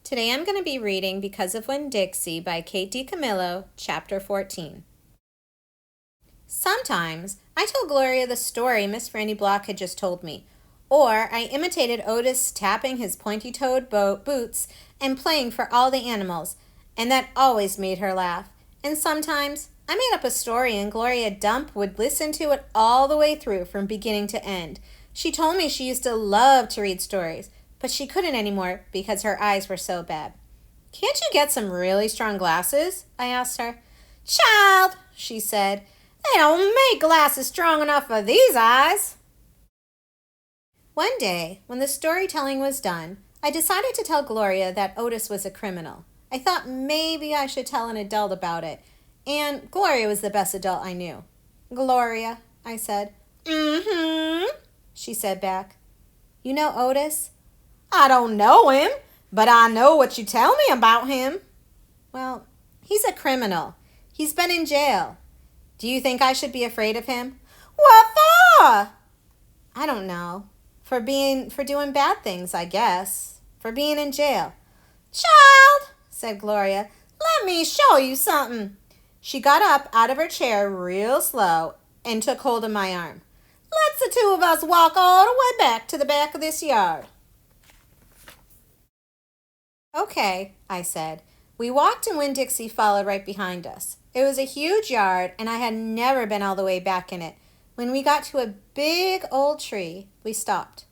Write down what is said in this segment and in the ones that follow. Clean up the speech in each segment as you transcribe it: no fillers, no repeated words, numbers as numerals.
Today I'm going to be reading Because of Winn, Dixie by Kate DiCamillo, Chapter 14. Sometimes I told Gloria the story Miss Franny Block had just told me, or I imitated Otis tapping his pointy-toed boots and playing for all the animals, and that always made her laugh. And sometimes I made up a story and Gloria Dump would listen to it all the way through from beginning to end. She told me she used to love to read stories, but she couldn't anymore because her eyes were so bad. "Can't you get some really strong glasses?" I asked her. "Child," she said, "they don't make glasses strong enough for these eyes." One day, when the storytelling was done, I decided to tell Gloria that Otis was a criminal. I thought maybe I should tell an adult about it, and Gloria was the best adult I knew. "Gloria," I said. "Mm-hmm," she said back. "You know Otis?" "I don't know him, but I know what you tell me about him." "Well, he's a criminal. He's been in jail. Do you think I should be afraid of him?" "What for?" "I don't know. For doing bad things, I guess. For being in jail." "Child," said Gloria, "let me show you something." She got up out of her chair real slow and took hold of my arm. "Let's the two of us walk all the way back to the back of this yard." "Okay," I said. We walked and Winn-Dixie followed right behind us. It was a huge yard, and I had never been all the way back in it. When we got to a big old tree, we stopped.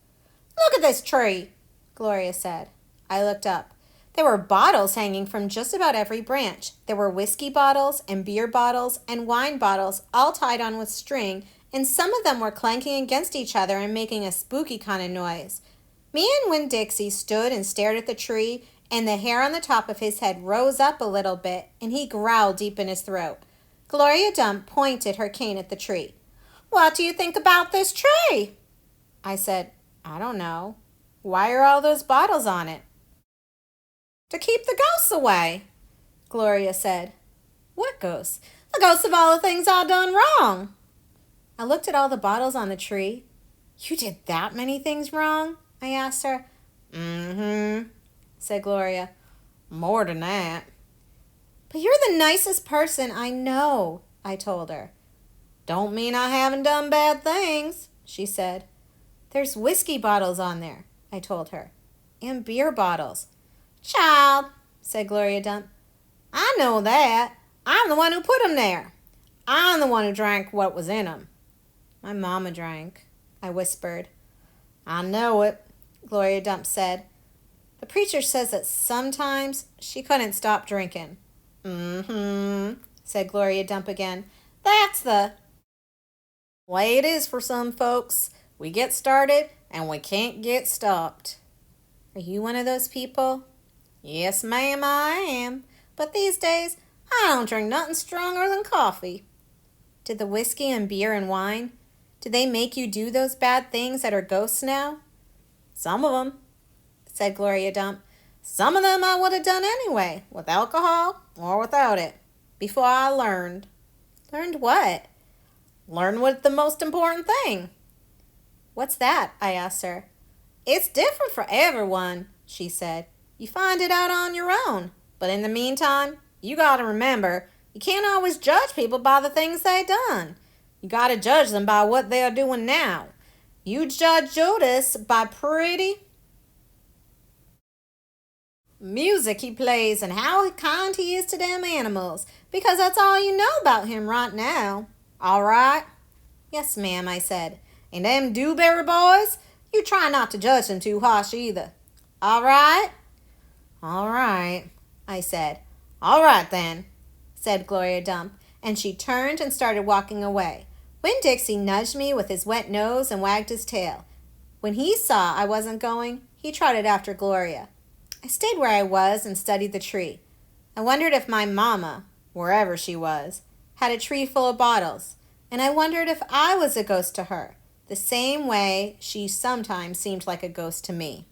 "Look at this tree," Gloria said. I looked up. There were bottles hanging from just about every branch. There were whiskey bottles and beer bottles and wine bottles all tied on with string, and some of them were clanking against each other and making a spooky kind of noise. Me and Winn-Dixie stood and stared at the tree, and the hair on the top of his head rose up a little bit, and he growled deep in his throat. Gloria Dump pointed her cane at the tree. "What do you think about this tree?" I said, "I don't know. Why are all those bottles on it?" "To keep the ghosts away," Gloria said. "What ghosts?" "The ghosts of all the things I done wrong." I looked at all the bottles on the tree. "You did that many things wrong?" I asked her. "Mm-hmm," said Gloria. "More than that." "But you're the nicest person I know," I told her. "Don't mean I haven't done bad things," she said. "There's whiskey bottles on there," I told her. "And beer bottles." "Child," said Gloria Dump, "I know that. I'm the one who put 'em there. I'm the one who drank what was in 'em." "My mama drank," I whispered. "I know it," Gloria Dump said. "The preacher says that sometimes she couldn't stop drinking." "Mm-hmm," said Gloria Dump again. "That's the way it is for some folks. We get started and we can't get stopped." "Are you one of those people?" "Yes, ma'am, I am. But these days, I don't drink nothing stronger than coffee." "Did the whiskey and beer and wine, do they make you do those bad things that are ghosts now?" "Some of 'em," said Gloria Dump. "Some of them I would have done anyway, with alcohol or without it, before I learned." "Learned what?" "Learned what's the most important thing." "What's that?" I asked her. "It's different for everyone," she said. "You find it out on your own. But in the meantime, you got to remember, you can't always judge people by the things they done. You got to judge them by what they're doing now. You judge Otis by pretty music he plays and how kind he is to them animals, because that's all you know about him right now. All right?" "Yes, ma'am," I said. "And them dewberry boys, you try not to judge them too harsh either. All right?" "All right," I said. "All right then," said Gloria Dump, and she turned and started walking away. Winn-Dixie nudged me with his wet nose and wagged his tail. When he saw I wasn't going, he trotted after Gloria. I stayed where I was and studied the tree. I wondered if my mama, wherever she was, had a tree full of bottles, and I wondered if I was a ghost to her, the same way she sometimes seemed like a ghost to me.